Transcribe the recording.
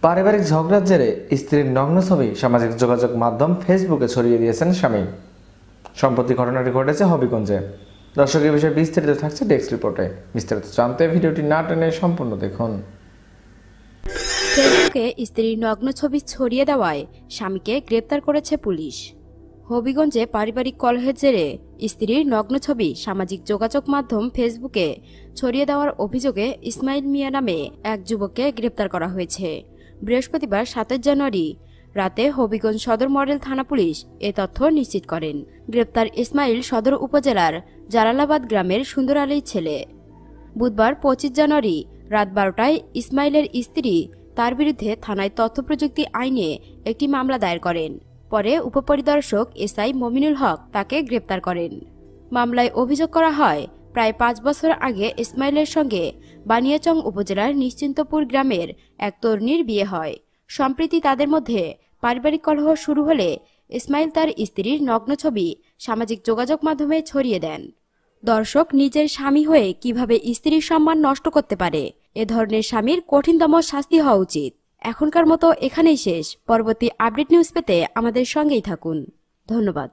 পারিবারিক ঝগড়ার জেরে স্ত্রীর নগ্ন ছবি সামাজিক যোগাযোগ মাধ্যম ফেসবুকে ছড়িয়ে দিয়েছেন স্বামী। সম্প্রতি ঘটনাটি ঘটেছে হবিগঞ্জে। দর্শক, এই বিষয়ে বিস্তারিত থাকছে ডেস্ক রিপোর্টে। বিস্তারিত জানতে ভিডিওটি না টেনে সম্পূর্ণ দেখুন। ফেসবুকে স্ত্রীর নগ্ন ছবি ছড়িয়ে দেওয়ায় স্বামীকে গ্রেপ্তার করেছে পুলিশ। হবিগঞ্জে পারিবারিক কলহের জেরে স্ত্রীর নগ্ন ছবি সামাজিক যোগাযোগ মাধ্যম ফেসবুকে ছড়িয়ে দেওয়ার অভিযোগে ইসমাইল মিয়া নামে এক যুবককে গ্রেপ্তার করা হয়েছে। বৃহস্পতিবার ২৭ জানুয়ারি রাতে হবিগঞ্জ সদর মডেল থানা পুলিশ এ তথ্য নিশ্চিত করেন। গ্রেপ্তার ইসমাইল সদর উপজেলার জালালাবাদ গ্রামের সুন্দর আলীর ছেলে। বুধবার ২৫ জানুয়ারি রাত ১২টায় ইসমাইলের স্ত্রী তার বিরুদ্ধে থানায় তথ্য প্রযুক্তি আইনে একটি মামলা দায়ের করেন। পরে উপপরিদর্শক এসআই মমিনুল হক তাকে গ্রেপ্তার করেন। মামলায় অভিযোগ করা হয়, প্রায় ৫ বছর আগে ইসমাইলের সঙ্গে বানিয়াচং উপজেলার নিশ্চিন্তপুর গ্রামের এক তরুণীর বিয়ে হয়। সম্প্রতি তাদের মধ্যে পারিবারিক কলহ শুরু হলে ইসমাইল তার স্ত্রীর নগ্ন ছবি সামাজিক যোগাযোগ মাধ্যমে ছড়িয়ে দেন। দর্শক, নিজের স্বামী হয়ে কিভাবে স্ত্রীর সম্মান নষ্ট করতে পারে? এ ধরনের স্বামীর কঠিনতম শাস্তি হওয়া উচিত। এখনকার মতো এখানেই শেষ। পরবর্তী আপডেট নিউজ পেতে আমাদের সঙ্গেই থাকুন। ধন্যবাদ।